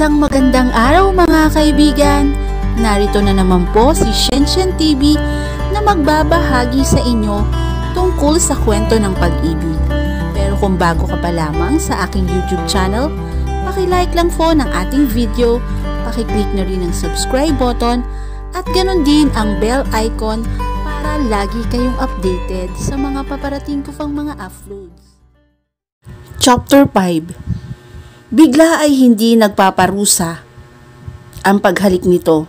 Isang magandang araw mga kaibigan! Narito na naman po si Shenshen TV na magbabahagi sa inyo tungkol sa kwento ng pag-ibig. Pero kung bago ka pa lamang sa aking YouTube channel, paki-like lang po ng ating video, paki-click na rin ang subscribe button at ganon din ang bell icon para lagi kayong updated sa mga paparating ko pang mga uploads. Chapter 5. Bigla ay hindi nagpaparusa ang paghalik nito.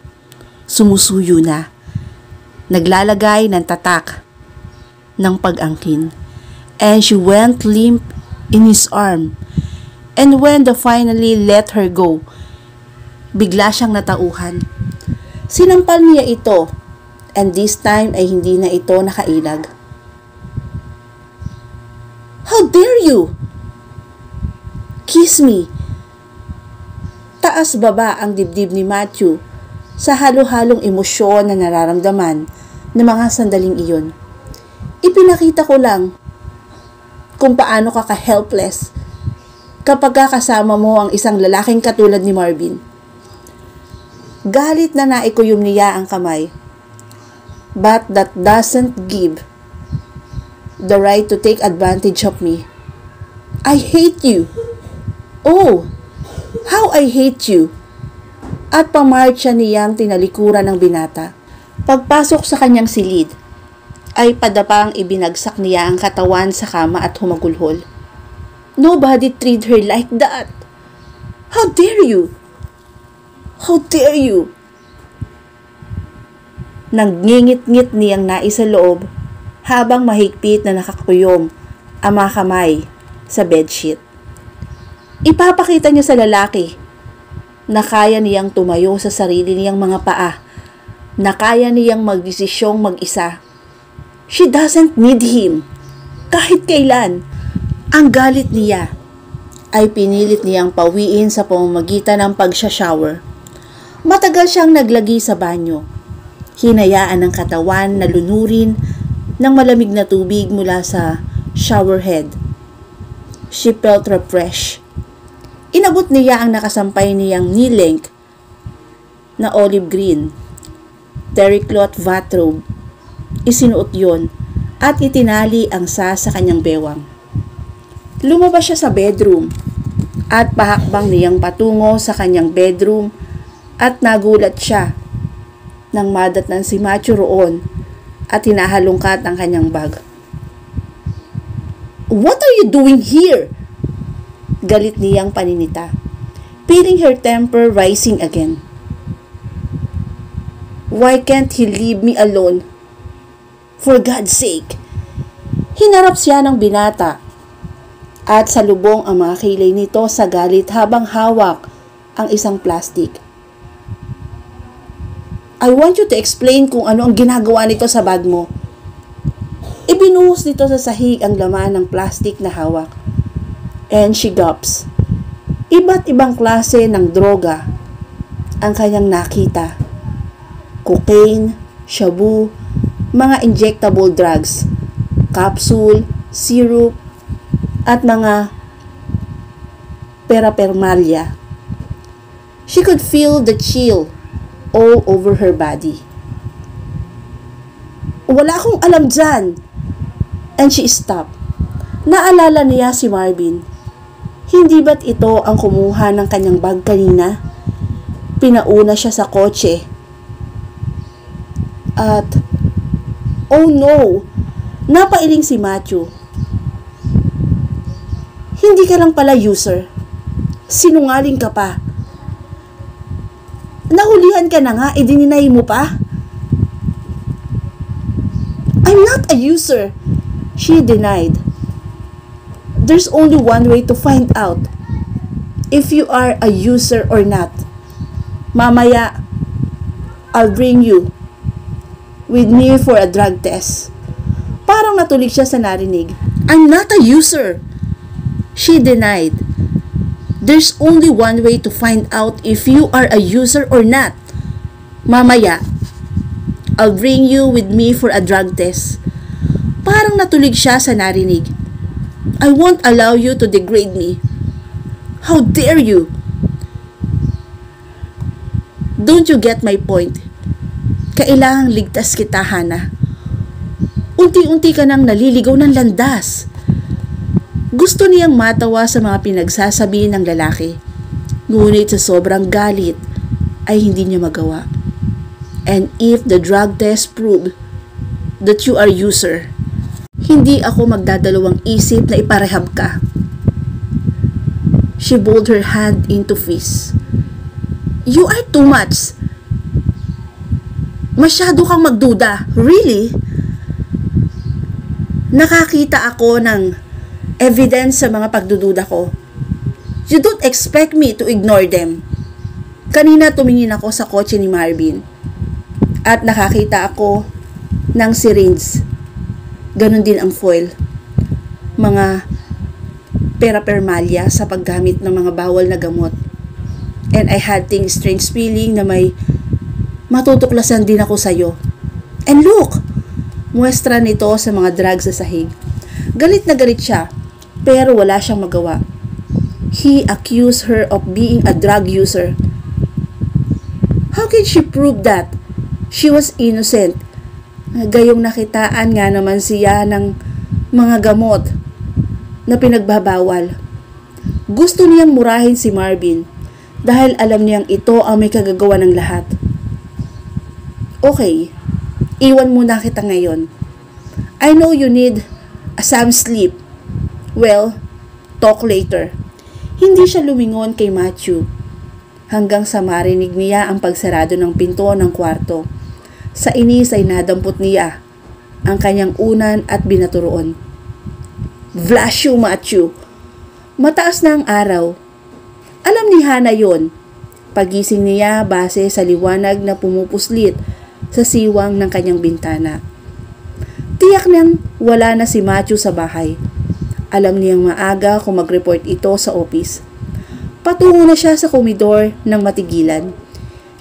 Sumusuyo na. Naglalagay ng tatak ng pag-angkin. And she went limp in his arm. And when the finally let her go, bigla siyang natauhan. Sinampal niya ito. And this time ay hindi na ito nakailag. How dare you! Kiss me! Taas baba ang dibdib ni Matthew sa halo-halong emosyon na nararamdaman ng mga sandaling iyon. Ipinakita ko lang kung paano ka ka-helpless kapag kasama mo ang isang lalaking katulad ni Marvin. Galit na naikuyom niya ang kamay. But that doesn't give the right to take advantage of me. I hate you! Oh, how I hate you! At pamarcha niyang tinalikuran ng binata. Pagpasok sa kanyang silid, ay padapang ibinagsak niya ang katawan sa kama at humagulhol. Nobody treat her like that! How dare you! How dare you! Nanggingit-ngit niyang nais sa loob habang mahigpit na nakakuyom ang mga kamay sa bedsheet. Ipapakita niya sa lalaki na kaya niyang tumayo sa sarili niyang mga paa, na kaya niyang magdesisyong mag-isa. She doesn't need him. Kahit kailan. Ang galit niya ay pinilit niyang pawiin sa pamamagitan ng pag-shower. Matagal siyang naglagi sa banyo. Hinayaan ang katawan na lunurin ng malamig na tubig mula sa shower head. She felt refreshed. Inabot niya ang nakasampay niyang knee-length na olive green terry cloth bathrobe. Isinuot yon at itinali ang sa kanyang bewang. Lumabas siya sa bedroom at pahakbang niyang patungo sa kanyang bedroom at nagulat siya nang madatnan si Matthew roon at hinahalungkat ang kanyang bag. What are you doing here? Galit niyang paninita, feeling her temper rising again. Why can't he leave me alone? For God's sake! Hinarap siya ng binata at salubong ang mga kilay nito sa galit habang hawak ang isang plastic. I want you to explain kung ano ang ginagawa nito sa bag mo. Ibinuhos nito sa sahig ang laman ng plastic na hawak. And she gulps. Iba't ibang klase ng droga ang kanyang nakita. Cocaine, shabu, mga injectable drugs, capsule, syrup, at mga paraphernalia. She could feel the chill all over her body. Wala akong alam dyan. And she stopped. Naalala niya si Marvin. Hindi ba't ito ang kumuha ng kanyang bag kanina? Pinauna siya sa kotse. At, oh no! Napailing si Matthew. Hindi ka lang pala user. Sinungaling ka pa. Nahulihan ka na nga, dininay mo pa? I'm not a user, she denied. There's only one way to find out if you are a user or not. Mamaya, I'll bring you with me for a drug test. Parang natulig siya sa narinig. I'm not a user, she denied. There's only one way to find out if you are a user or not. Mamaya, I'll bring you with me for a drug test. Parang natulig siya sa narinig. I won't allow you to degrade me. How dare you? Don't you get my point? Kailangang ligtas kita, Hana. Unti-unti ka nang naliligaw ng landas. Gusto niyang matawa sa mga pinagsasabi ng lalaki. Ngunit sa sobrang galit ay hindi niya magawa. And if the drug test proved that you are user, hindi ako magdadalawang isip na iparehab ka. She balled her hand into fist. You are too much. Masyado kang magduda. Really? Nakakita ako ng evidence sa mga pagdududa ko. You don't expect me to ignore them. Kanina tumingin ako sa kotse ni Marvin at nakakita ako ng syringe. Ganon din ang foil. Mga paraphernalia sa paggamit ng mga bawal na gamot. And I had this strange feeling na may matutuklasan din ako sa'yo. And look! Muestra nito sa mga drugs sa sahig. Galit na galit siya, pero wala siyang magawa. He accused her of being a drug user. How can she prove that? She was innocent. Gayong nakitaan nga naman siya ng mga gamot na pinagbabawal. Gusto niyang murahin si Marvin dahil alam niyang ito ang may kagagawa ng lahat. Okay, iwan muna kita ngayon. I know you need some sleep. Well, talk later. Hindi siya lumingon kay Matthew hanggang sa marinig niya ang pagsarado ng pinto ng kwarto. Sa inis ay nadampot niya ang kanyang unan at binaturoon. Bless you, Matthew! Mataas na ang araw. Alam ni Hana yon. Pagising niya base sa liwanag na pumupuslit sa siwang ng kanyang bintana. Tiyak nang wala na si Matthew sa bahay. Alam niyang maaga kung mag-report ito sa office. Patungo na siya sa komedor ng matigilan.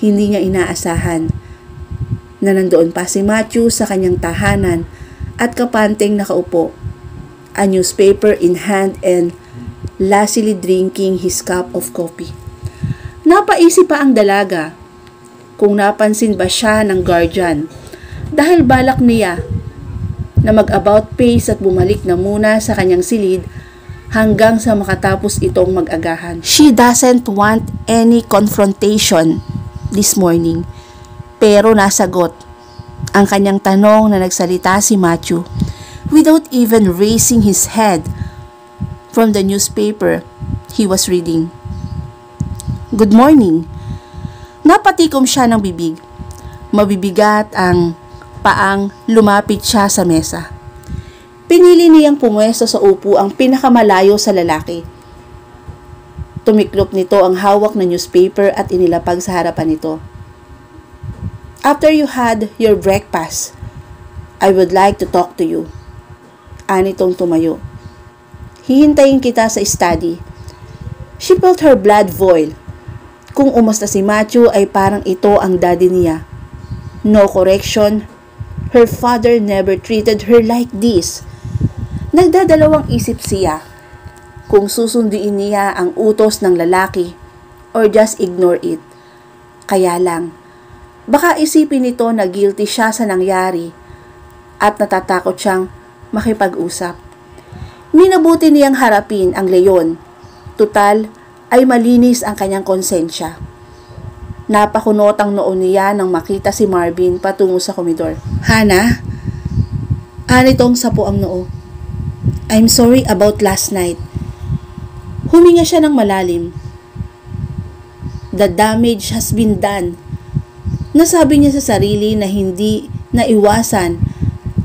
Hindi niya inaasahan na nandoon pa si Matthew sa kanyang tahanan at kapanteng nakaupo, a newspaper in hand and lazily drinking his cup of coffee. Napaisip pa ang dalaga kung napansin ba siya ng guardian dahil balak niya na mag-about face at bumalik na muna sa kanyang silid hanggang sa makatapos itong mag-agahan. She doesn't want any confrontation this morning, pero nasagot ang kanyang tanong na nagsalita si Matthew without even raising his head from the newspaper he was reading. Good morning. Napatikom siya ng bibig. Mabibigat ang paang lumapit siya sa mesa. Pinili niyang pumwesto sa upo ang pinakamalayo sa lalaki. Tumiklop nito ang hawak na newspaper at inilapag sa harapan nito. After you had your breakfast, I would like to talk to you. Anitong tumayo. Hihintayin kita sa study. She felt her blood boil. Kung umusta si Matthew ay parang ito ang daddy niya. No correction. Her father never treated her like this. Nagdadalawang isip siya kung susunduin niya ang utos ng lalaki or just ignore it. Kaya lang, baka isipin nito na guilty siya sa nangyari at natatakot siyang makipag-usap. Minabuti niyang harapin ang leyon. Tutal ay malinis ang kanyang konsensya. Napakunot ang noo niya nang makita si Marvin patungo sa komedor. Hana? Anitong sapo ang noo. I'm sorry about last night. Huminga siya ng malalim. The damage has been done. Nasabi niya sa sarili na hindi naiwasan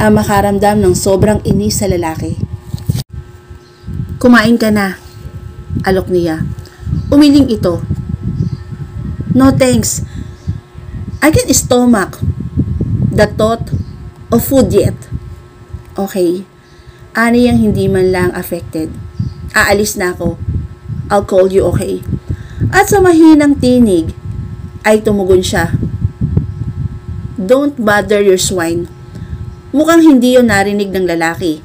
ang makaramdam ng sobrang inis sa lalaki. Kumain ka na, alok niya. Umiling ito. No thanks. I can't stomach the thought of food yet. Okay. Ani yang hindi man lang affected. Aalis na ako. I'll call you, okay? At sa mahinang tinig ay tumugon siya. Don't bother your swine. Mukhang hindi yon narinig ng lalaki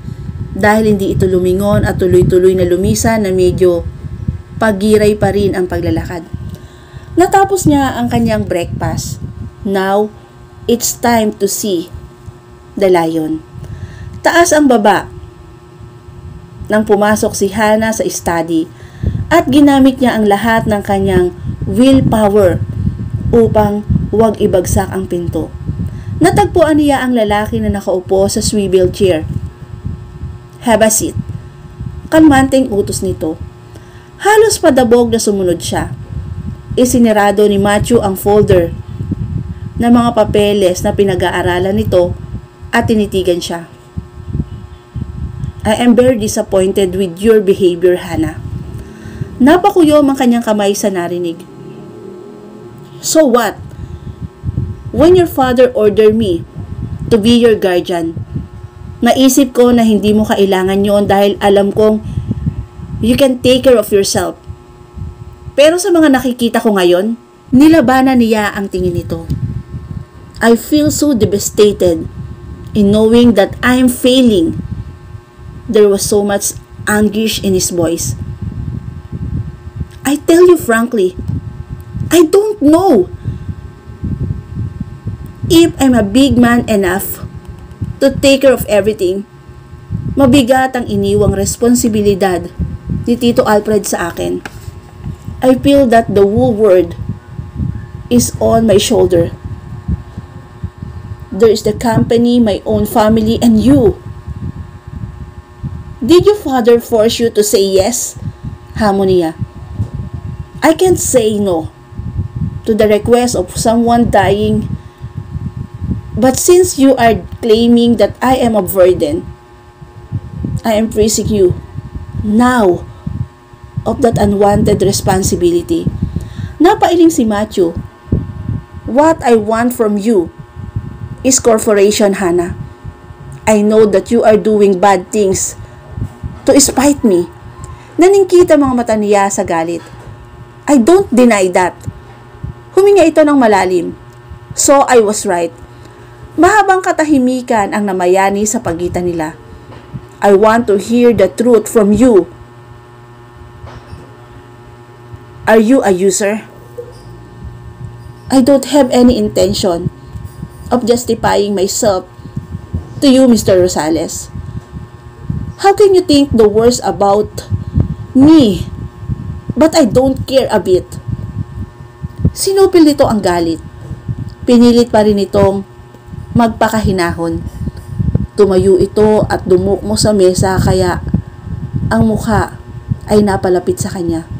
dahil hindi ito lumingon at tuloy-tuloy na lumisan na medyo pagiray pa rin ang paglalakad. Natapos niya ang kanyang breakfast. Now, it's time to see the lion. Taas ang baba nang pumasok si Hana sa study at ginamit niya ang lahat ng kanyang willpower upang huwag ibagsak ang pinto. Natagpuan niya ang lalaki na nakaupo sa swivel chair. "Have a seat." Kalmanteng utos nito. Halos padabog na sumunod siya. Isinirado ni Matthew ang folder na mga papeles na pinag-aaralan nito at tinitigan siya. "I am very disappointed with your behavior, Hana." Napakuyom ang kanyang kamay sa narinig. "So what? When your father ordered me to be your guardian, naisip ko na hindi mo kailangan yon dahil alam kong you can take care of yourself. Pero sa mga nakikita ko ngayon, nilabanan niya ang tingin nito. I feel so devastated in knowing that I am failing." There was so much anguish in his voice. "I tell you frankly, I don't know if I'm a big man enough to take care of everything." Mabigat ang iniwang responsibilidad ni Tito Alfred sa akin. I feel that the whole world is on my shoulder. There is the company, my own family, and you. Did your father force you to say yes? Hamon niya. I can't say no to the request of someone dying. But since you are claiming that I am a burden, I am freeing you now of that unwanted responsibility. Napailing si Matthew. What I want from you is corporation, Hana. I know that you are doing bad things to spite me. Naningkita mga mata niya sa galit. I don't deny that. Huminga ito ng malalim. So I was right. Mahabang katahimikan ang namayani sa pagitan nila. I want to hear the truth from you. Are you a user? I don't have any intention of justifying myself to you, Mr. Rosales. How can you think the worst about me? But I don't care a bit. Sinupil nito ang galit. Pinilit pa rin itong magpakahinahon. Tumayo ito at dumukmo sa mesa kaya ang mukha ay napalapit sa kanya.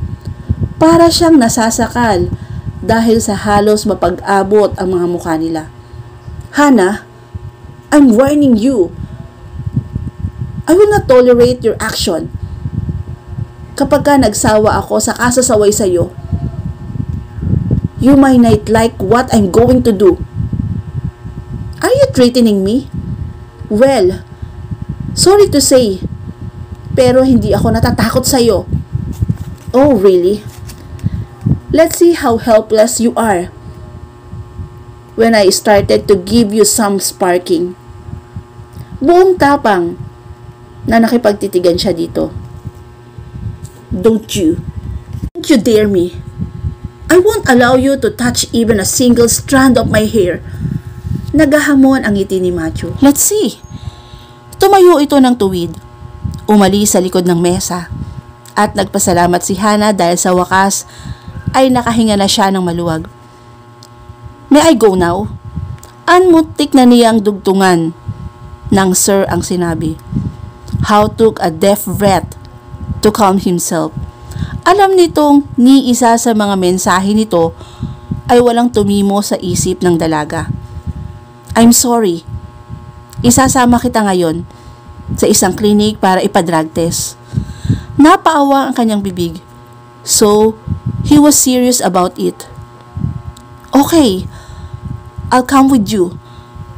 Para siyang nasasakal dahil sa halos mapag-abot ang mga mukha nila. Hana, I'm warning you. I will not tolerate your action. Kapag ka nagsawa ako sa kasasaway sa iyo, you might not like what I'm going to do. Are you threatening me? Well, sorry to say, pero hindi ako natatakot sa iyo. Oh, really? Let's see how helpless you are. When I started to give you some sparking. Buong tapang na nakipagtitigan siya dito. Don't you dare me. I won't allow you to touch even a single strand of my hair. Nagahamon ang ngiti ni Matthew. Let's see. Tumayo ito ng tuwid. Umalis sa likod ng mesa. At nagpasalamat si Hana dahil sa wakas ay nakahinga na siya ng maluwag. May I go now? Anmutik na niyang dugtungan ng sir ang sinabi. How took a deep breath to calm himself. Alam nitong ni isa sa mga mensahe nito ay walang tumimo sa isip ng dalaga. I'm sorry. Isasama kita ngayon sa isang klinik para ipa-drug test. Napaawa ang kanyang bibig. So, he was serious about it. Okay, I'll come with you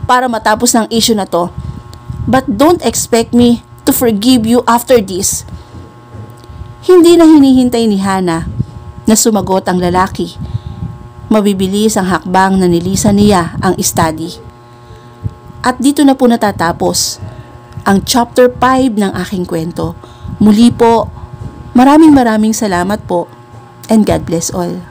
para matapos ng issue na to. But don't expect me to forgive you after this. Hindi na hinihintay ni Hana na sumagot ang lalaki. Mabibilis ang hakbang na nilisan niya ang study. At dito na po natatapos ang chapter 5 ng aking kwento. Muli po, maraming salamat po and God bless all.